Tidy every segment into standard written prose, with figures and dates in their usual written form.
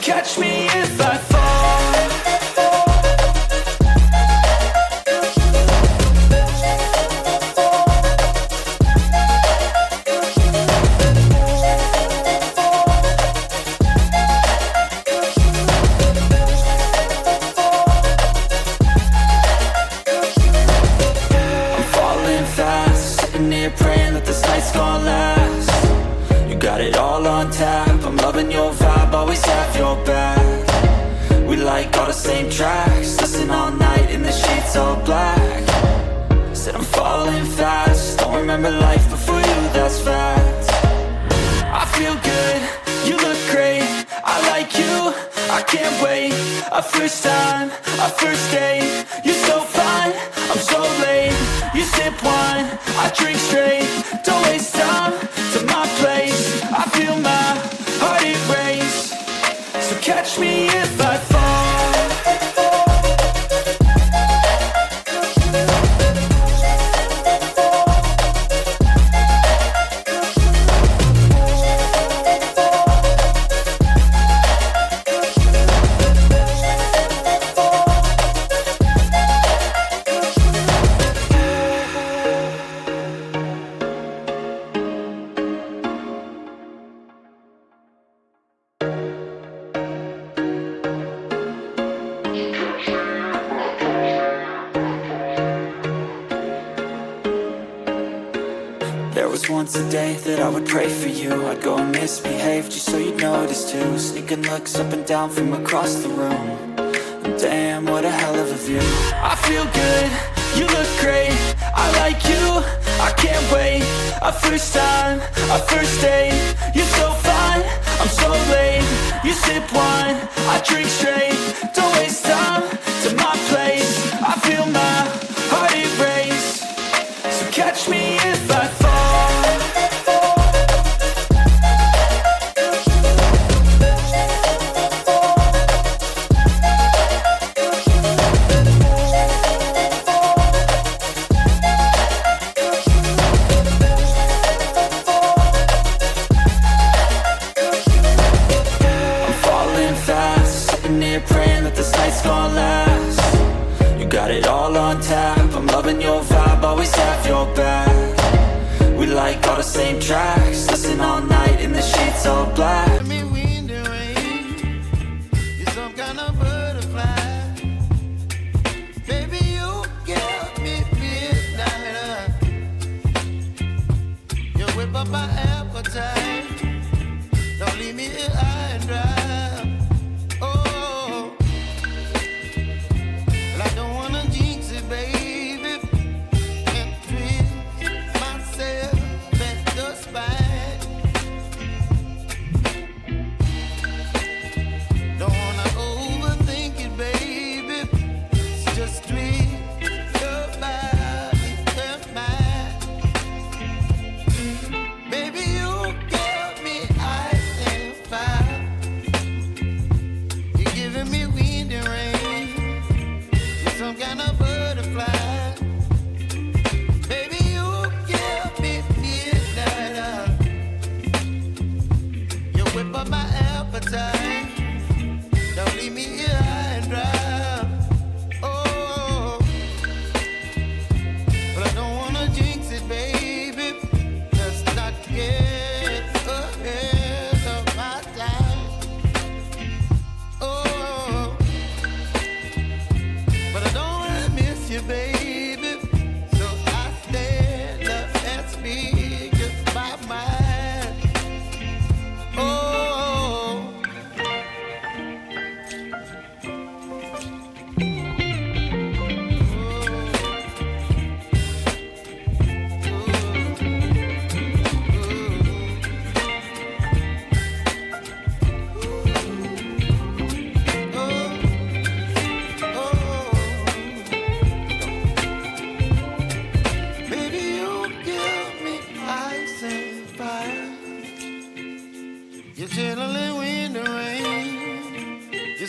Catch me if I fall. I'm falling fast, sitting here praying that this night's gonna last. You got it all on tap, I'm loving your vibe, always have your back. We like all the same tracks, listen all night in the sheets all black. Said I'm falling fast, don't remember life before you, that's fact. I feel good, you look great, I like you, I can't wait. A first time, a first date, you're so fine, I'm so late. You sip wine, I drink straight, don't waste time to my place. I feel my heart erase, so catch me if I fall. There was once a day that I would pray for you. I'd go and misbehave just so you'd notice too. Sneaking looks up and down from across the room. And damn, what a hell of a view. I feel good, you look great, I like you, I can't wait. A first time, a first date, you're so fine, I'm so late. You sip wine, I drink straight, don't waste time to my place. I feel my heart erase, so catch me if I fall. Praying that this night's gonna last. You got it all on tap, I'm loving your vibe, always have your back. We like all the same tracks, listen all night in the sheets all black. Me wind and rain, you're some kind of butterfly. Baby, you give me midnight. You whip up my appetite, don't leave me here high and dry.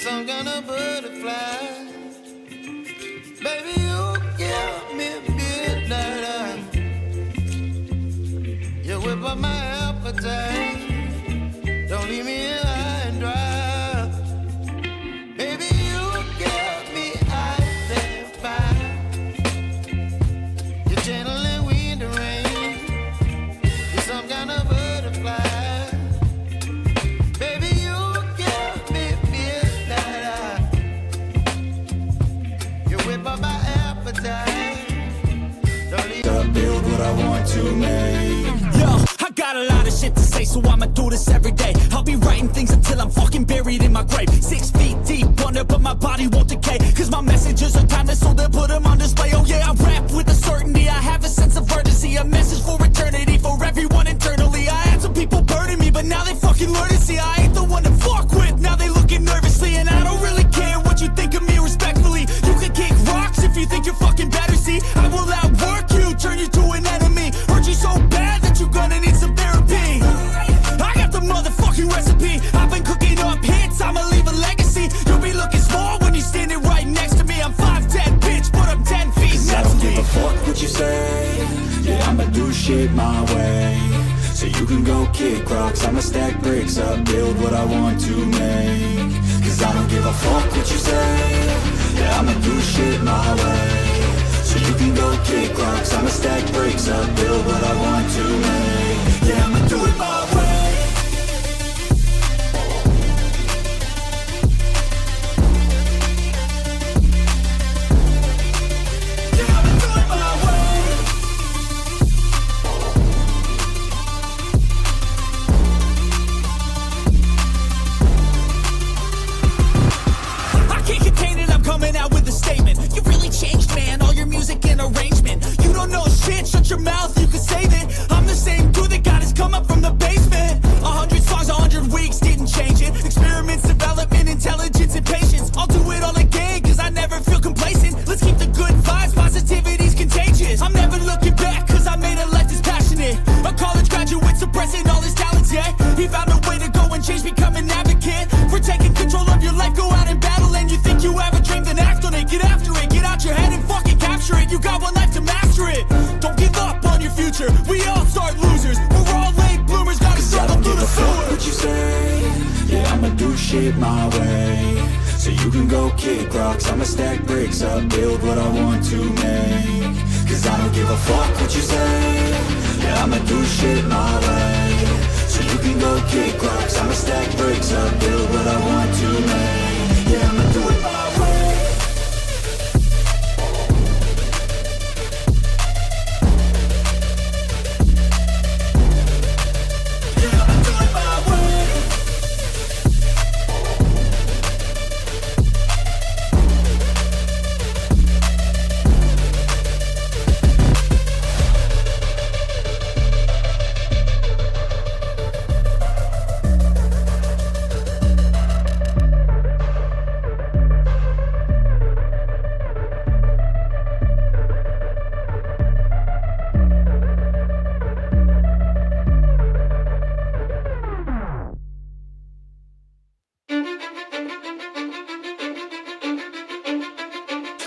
Some kind of butterfly. Baby, you give me midnight. You whip up my appetite. Don't leave me here high and dry. so I'ma do this every day. I'll be writing things until I'm fucking buried in my grave. 6 feet deep under, but my body won't decay. Cause my messages are timeless, so they'll put them on display. Oh yeah, I rap with a certainty, I have a sense of urgency. A message for eternity, for everyone internally. I had some people burning me, but now they fucking learn to see I ain't the one to fuck with, now they looking nervously. And I don't really care what you think of me, respectfully. You can kick rocks if you think you're fucking better, see. I will outwork you, turn you to an enemy. Hurt you so bad that you're gonna need some therapy. I got the motherfucking recipe, I've been cooking up hits, I'ma leave a legacy. You'll be looking small when you're standing right next to me. I'm 5'10", bitch, but I'm 10 feet next to me. I don't give a fuck what you say, yeah, I'ma do shit my way. So you can go kick rocks, I'ma stack bricks up, build what I want to make. Cause I don't give a fuck what you say, yeah, I'ma do shit my way. So you can go kick rocks, I'ma stack bricks up, build what I want to make. Yeah, I'ma do it my way. Shut your mouth, you can save it. I'm the same dude that got his come up from the basement. 100 songs, 100 weeks, didn't change it. Experiments, development, intelligence, and patience. I'll do it all again, cause I never feel complacent. Let's keep the good vibes, positivity's contagious. I'm never looking back, cause I made a life that's passionate. A college graduate suppressing all his talents, yeah. He found a way to go and change, become an advocate. For taking control of your life, go out and battle. And you think you have a dream, then act on it. Get after it, get out your head and fucking capture it. You got one life to master it. Don't give up on your future, we all start losers. We're all late bloomers, gotta struggle through the sewer. I don't give a fuck what you say, yeah, I'ma do shit my way. So you can go kick rocks, I'ma stack bricks up, build what I want to make. Cause I don't give a fuck what you say, yeah, I'ma do shit my way. So you can go kick rocks, I'ma stack bricks up, build what I want to make. Yeah, I'ma do it my way.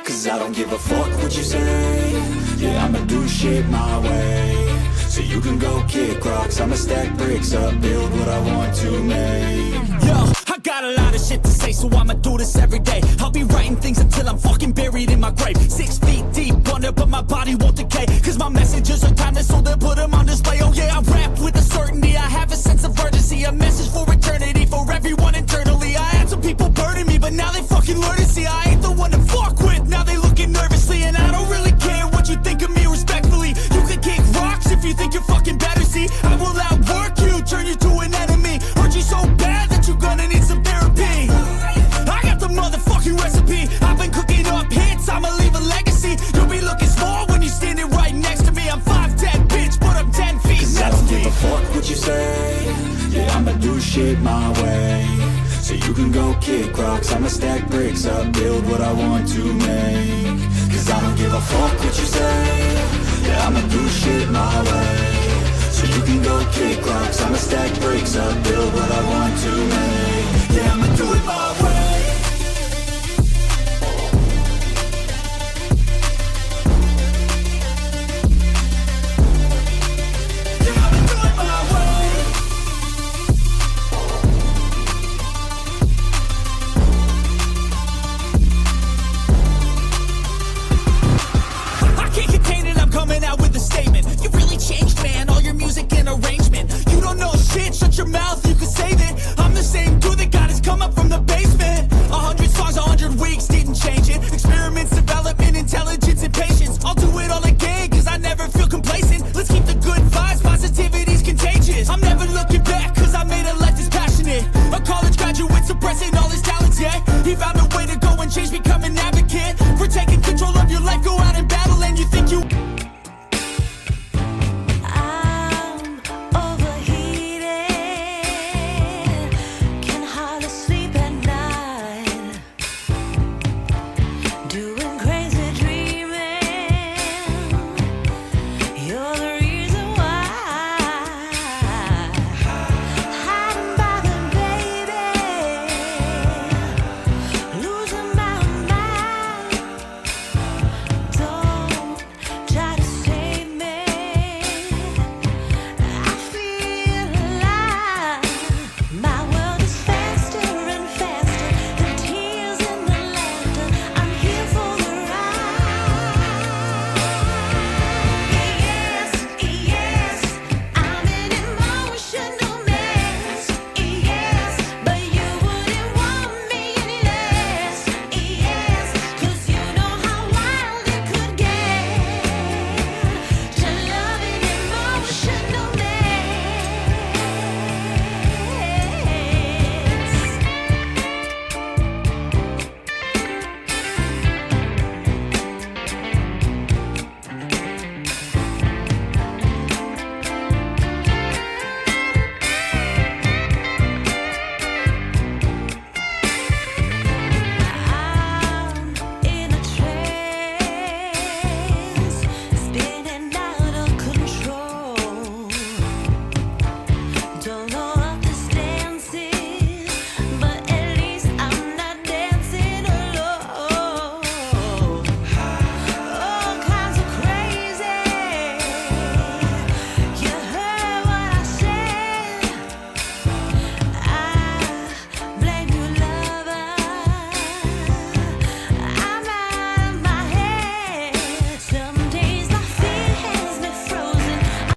Cause I don't give a fuck what you say, yeah, I'ma do shit my way. So you can go kick rocks, I'ma stack bricks up, build what I want to make. Yo, I got a lot of shit to say, so I'ma do this every day. I'll be writing things until I'm fucking buried in my grave. 6 feet deep under, but my body won't decay. Cause my messages are timeless, so they'll put them on display. Oh yeah, I rap with a certainty, I have a sense of urgency. A message for eternity, for everyone internally. I had some people burning me, but now they fucking learn to see I ain't the one to fuck with, now they looking nervously. And I don't really care what you think of me, respectfully. You can kick rocks if you think you're fucking better, see. I will outwork you, turn you to an enemy. Hurt you so bad that you're gonna need some therapy. I got the motherfucking recipe, I've been cooking up hits, I'ma leave a legacy. You'll be looking small when you're standing right next to me. I'm 5'10", bitch, but I'm 10 feet next to me. Cause I don't give a fuck what you say, yeah, I'ma do shit my way. So you can go kick rocks, I'ma stack bricks up, build what I want to make. Cause I don't give a fuck what you say, yeah, I'ma do shit my way. So you can go kick rocks, I'ma stack bricks up, build what I want to make. Yeah, I'ma do it my way. Shut your mouth, you can save it. I'm the same dude that got his come up from the basement. yeah. He found a way to go and change, becoming